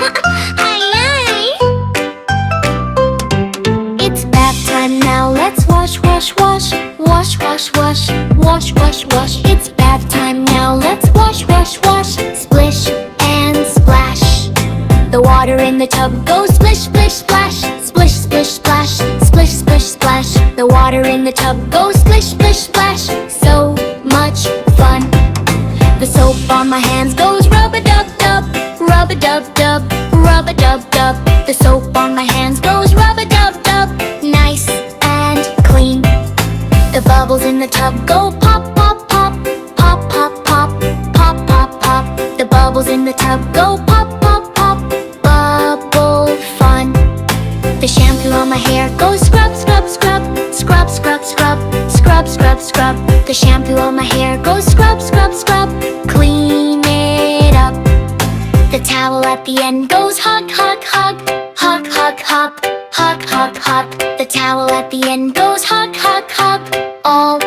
Hi. It's bath time now, let's wash, wash, wash. Wash, wash, wash, wash, wash, wash. It's bath time now, let's wash, wash, wash. Splish and splash. The water in the tub goes splish, splish, splash. Splish, splish, splash. Splish, splish, splash. The water in the tub goes splish, splish, splash. So much fun. The soap on my hands goes rub-a-dub-dub. Rub-a-dub-dub, rub-a-dub-dub. The soap on my hands goes rub-a-dub-dub. Nice and clean. The bubbles in the tub go pop, pop, pop. Pop, pop, pop. Pop, pop, pop. The bubbles in the tub go pop, pop, pop. Bubble fun. The shampoo on my hair goes scrub, scrub, scrub. Scrub, scrub, scrub. Scrub, scrub, scrub. The shampoo on my hair goes scrub, scrub, scrub. Clean it up. The towel at the end goes hug, hug, hug. Hug, hug, hug. Hug, hug, hug. The towel at the end goes hug, hug, hug. All